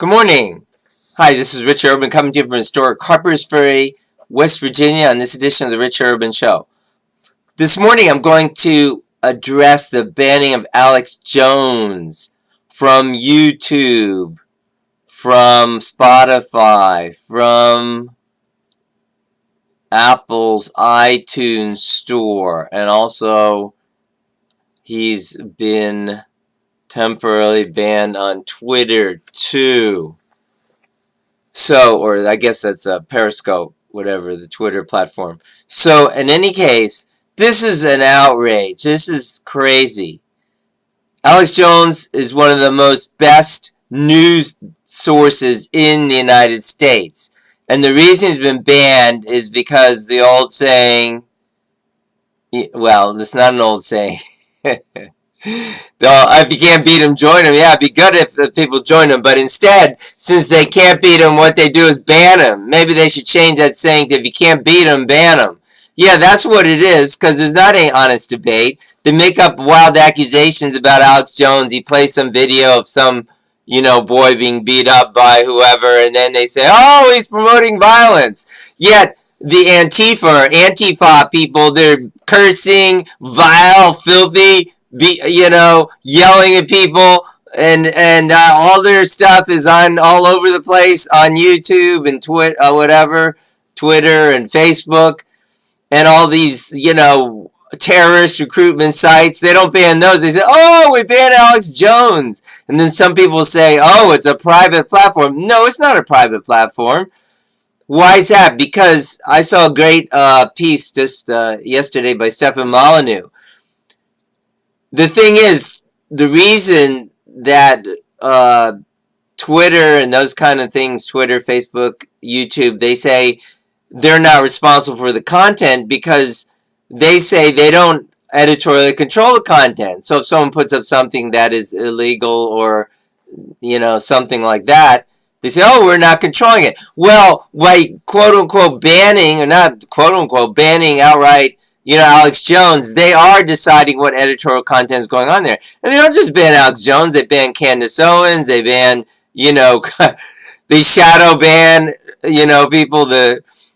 Good morning. Hi, this is Richard Urban coming to you from historic Harpers Ferry, West Virginia on this edition of the Richard Urban Show. This morning I'm going to address the banning of Alex Jones from YouTube, from Spotify, from Apple's iTunes store, and also he's been temporarily banned on Twitter too. So, or I guess that's a Periscope, whatever, the Twitter platform. So, in any case, this is an outrage. This is crazy. Alex Jones is one of the most best news sources in the United States. And the reason he's been banned is because the old saying, well, it's not an old saying. If you can't beat him, join him. Yeah, it'd be good if people join him. But instead, since they can't beat him, what they do is ban him. Maybe they should change that saying to if you can't beat him, ban him. Yeah, that's what it is, because there's not any honest debate. They make up wild accusations about Alex Jones. He plays some video of some, boy being beat up by whoever, and then they say, oh, he's promoting violence. Yet, the Antifa people, they're cursing, vile, filthy, yelling at people, and all their stuff is on all over the place on YouTube and Twitter and Facebook, and all these, terrorist recruitment sites. They don't ban those. They say, oh, we banned Alex Jones. And then some people say, oh, it's a private platform. No, it's not a private platform. Why is that? Because I saw a great piece just yesterday by Stefan Molyneux. The thing is, the reason that Twitter and those kind of things, Twitter, Facebook, YouTube, they say they're not responsible for the content because they say they don't editorially control the content. So if someone puts up something that is illegal or, something like that, they say, oh, we're not controlling it. Well, by quote-unquote banning, or not quote-unquote banning outright, Alex Jones, they are deciding what editorial content is going on there. And they don't just ban Alex Jones, they ban Candace Owens, they ban, they shadow ban, people.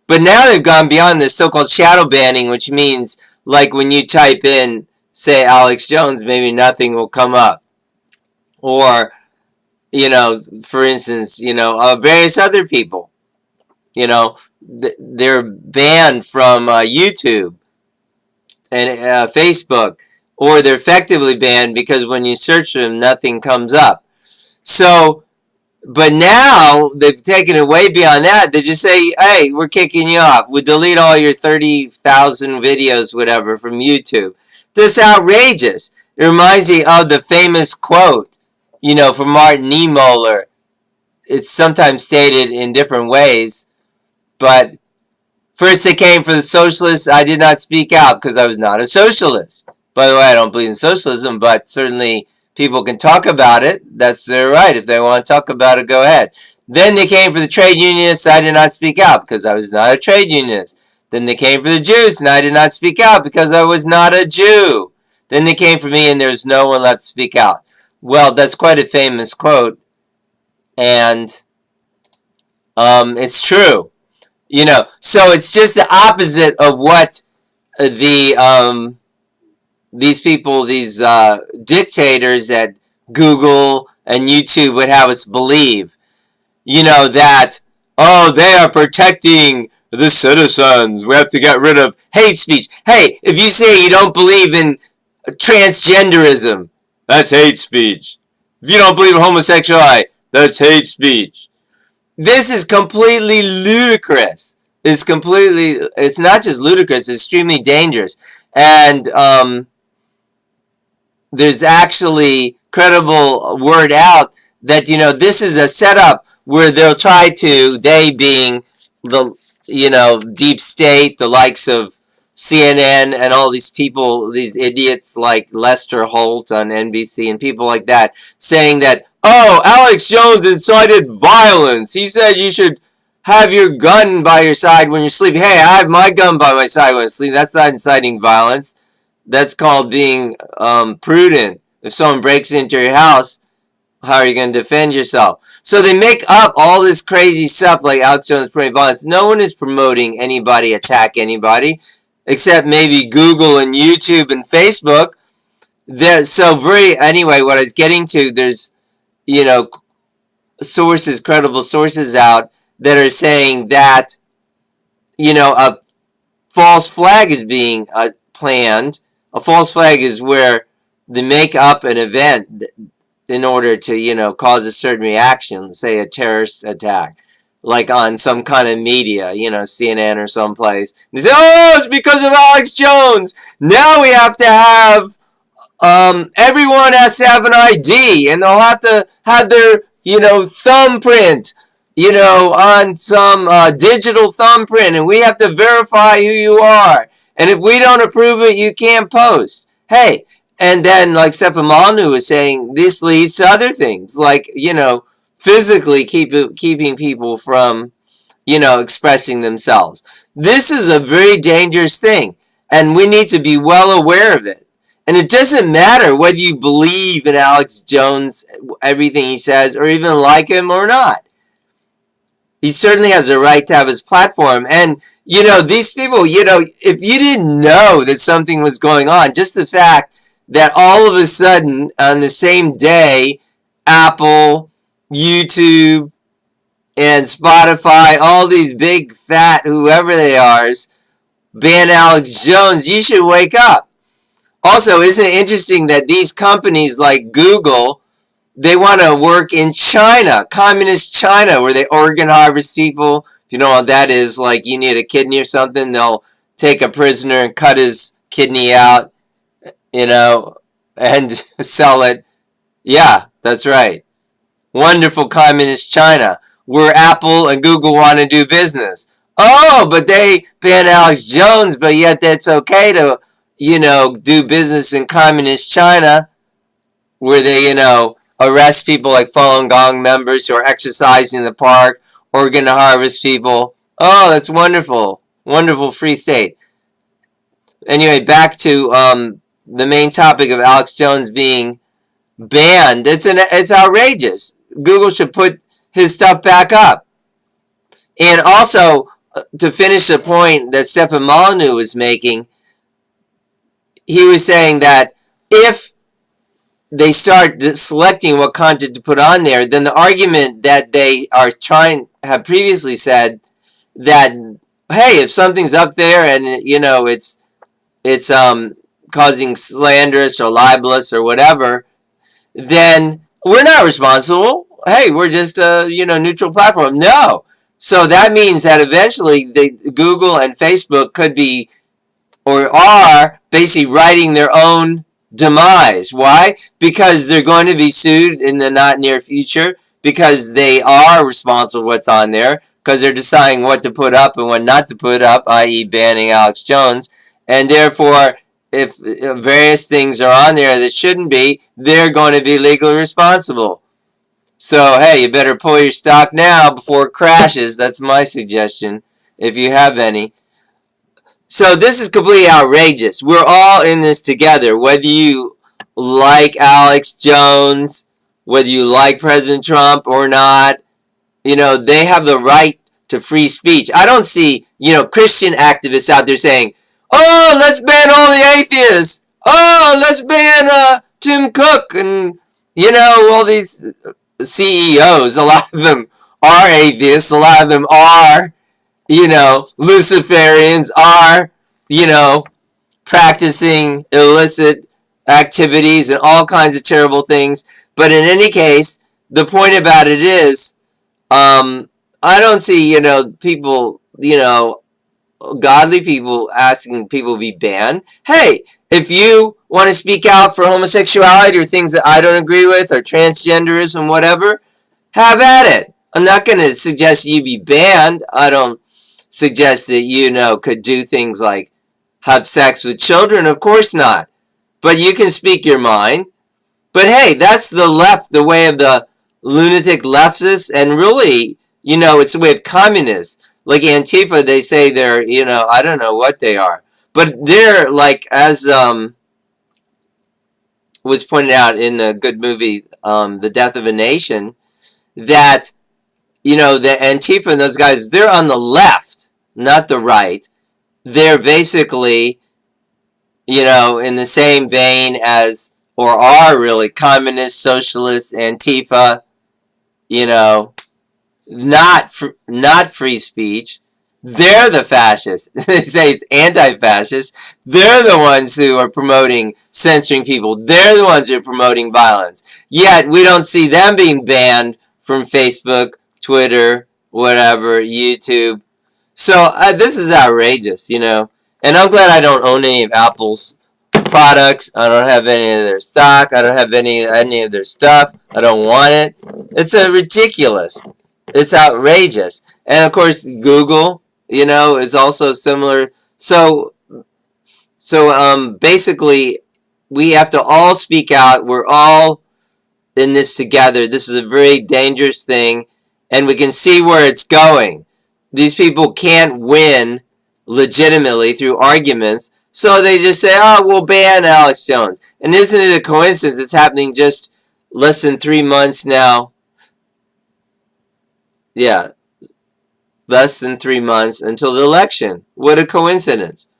But now they've gone beyond this so-called shadow banning, which means, like, when you type in, say, Alex Jones, maybe nothing will come up. Or, for instance, various other people, they're banned from YouTube and Facebook, or they're effectively banned because when you search for them, nothing comes up. So, but now they've taken it way beyond that. They just say, hey, we're kicking you off. We delete all your 30,000 videos, whatever, from YouTube. This is outrageous. It reminds me of the famous quote, from Martin Niemöller. It's sometimes stated in different ways, but first they came for the socialists. I did not speak out because I was not a socialist. By the way, I don't believe in socialism, but certainly people can talk about it. That's their right. If they want to talk about it, go ahead. Then they came for the trade unionists. I did not speak out because I was not a trade unionist. Then they came for the Jews, and I did not speak out because I was not a Jew. Then they came for me, and there's no one left to speak out. Well, that's quite a famous quote, and it's true. So it's just the opposite of what these people, these dictators at Google and YouTube would have us believe. That, oh, they are protecting the citizens. We have to get rid of hate speech. Hey, if you say you don't believe in transgenderism, that's hate speech. If you don't believe in homosexuality, that's hate speech. This is completely ludicrous. It's not just ludicrous, it's extremely dangerous. And there's actually credible word out that, this is a setup where they'll try to, they being the, deep state, the likes of CNN and all these people, these idiots like Lester Holt on NBC and people like that, saying that, oh, Alex Jones incited violence. He said you should have your gun by your side when you're sleeping. Hey, I have my gun by my side when I'm sleeping. That's not inciting violence. That's called being prudent. If someone breaks into your house, How are you going to defend yourself? So they make up all this crazy stuff like Alex Jones promoting violence. No one is promoting anybody attack anybody, except maybe Google and YouTube and Facebook. Anyway, what I was getting to, there's, sources, credible sources out that are saying that, a false flag is being planned. A false flag is where they make up an event in order to, cause a certain reaction, say a terrorist attack, like on some kind of media, CNN or someplace. They say, oh, it's because of Alex Jones. Now we have to have, everyone has to have an ID, and they'll have to have their, thumbprint, on some digital thumbprint, and we have to verify who you are. And if we don't approve it, you can't post. Hey, and then, like Stefan Molyneux was saying, this leads to other things, like, physically keeping people from, expressing themselves. This is a very dangerous thing, and we need to be well aware of it. And it doesn't matter whether you believe in Alex Jones, everything he says, or even like him or not. He certainly has a right to have his platform. And, these people, if you didn't know that something was going on, just the fact that all of a sudden, on the same day, Apple, YouTube, and Spotify, all these big, fat, whoever they are, ban Alex Jones, you should wake up. Also, isn't it interesting that these companies like Google, they want to work in China, communist China, where they organ harvest people. If you know what that is, like you need a kidney or something, they'll take a prisoner and cut his kidney out, and sell it. Yeah, that's right. Wonderful communist China, where Apple and Google want to do business. Oh, but they ban Alex Jones, but yet that's okay to, do business in communist China, where they, arrest people like Falun Gong members who are exercising in the park, or going to harvest people. Oh, that's wonderful. Wonderful free state. Anyway, back to the main topic of Alex Jones being banned. It's outrageous. Google should put his stuff back up. And also, to finish the point that Stefan Molyneux was making, he was saying that if they start selecting what content to put on there, then the argument that they are have previously said that, hey, if something's up there and it's causing slanderous or libelous or whatever, then we're not responsible. Hey, we're just a neutral platform. No. So that means that eventually Google and Facebook could be or are basically writing their own demise. Why? Because they're going to be sued in the not near future, because they are responsible for what's on there, because they're deciding what to put up and what not to put up, i.e. banning Alex Jones. And therefore, if various things are on there that shouldn't be, they're going to be legally responsible. So, hey, you better pull your stock now before it crashes. That's my suggestion, if you have any. So this is completely outrageous. We're all in this together. Whether you like Alex Jones, whether you like President Trump or not, they have the right to free speech. I don't see, Christian activists out there saying, oh, let's ban all the atheists. Oh, let's ban Tim Cook and, all these CEOs. A lot of them are atheists. A lot of them are, Luciferians, are, practicing illicit activities and all kinds of terrible things. But in any case, the point about it is, I don't see, people, godly people asking people to be banned. Hey, if you want to speak out for homosexuality or things that I don't agree with, or transgenderism, whatever, have at it. I'm not going to suggest you be banned. I don't suggest that could do things like have sex with children. Of course not. But you can speak your mind. But hey, that's the left, the way of the lunatic leftists, and really, it's the way of communists. Like Antifa, they say they're, I don't know what they are. But they're like, as was pointed out in the good movie, The Death of a Nation, that, you know, the Antifa and those guys, they're on the left, not the right. They're basically, you know, in the same vein as, or are really, communist, socialist, Antifa, you know, not free speech. They're the fascists. They say it's anti-fascist. They're the ones who are promoting censoring people. They're the ones who are promoting violence. Yet we don't see them being banned from Facebook, Twitter, whatever, YouTube. So this is outrageous, you know. And I'm glad I don't own any of Apple's products. I don't have any of their stock. I don't have any of their stuff. I don't want it. It's ridiculous. It's outrageous. And of course, Google, you know, is also similar. So basically, we have to all speak out. We're all in this together. This is a very dangerous thing, and we can see where it's going. These people can't win legitimately through arguments, so they just say, oh, we'll ban Alex Jones. And isn't it a coincidence it's happening just less than 3 months now? Yeah, less than 3 months until the election. What a coincidence.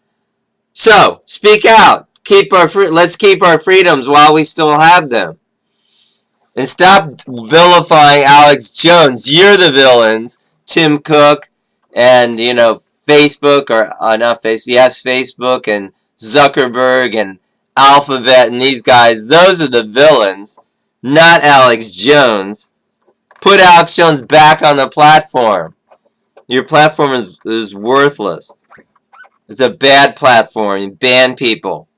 So, speak out. Let's keep our freedoms while we still have them. And stop vilifying Alex Jones. You're the villains. Tim Cook and, you know, Facebook, or not Facebook, yes, Facebook and Zuckerberg and Alphabet and these guys. Those are the villains, not Alex Jones. Put Alex Jones back on the platform. Your platform is worthless. It's a bad platform. You ban people.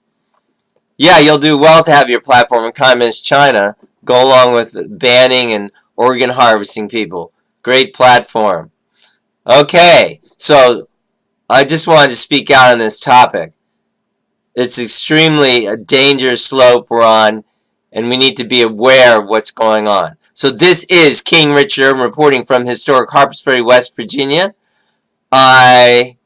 Yeah, you'll do well to have your platform in Communist China go along with banning and organ harvesting people. Great platform. Okay, so I just wanted to speak out on this topic. It's extremely a dangerous slope we're on, and we need to be aware of what's going on. So this is King Richard reporting from historic Harpers Ferry, West Virginia. I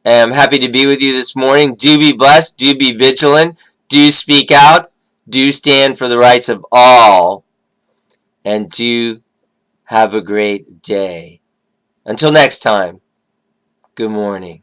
am happy to be with you this morning. Do be blessed. Do be vigilant. Do speak out. Do stand for the rights of all. And do have a great day. Until next time, good morning.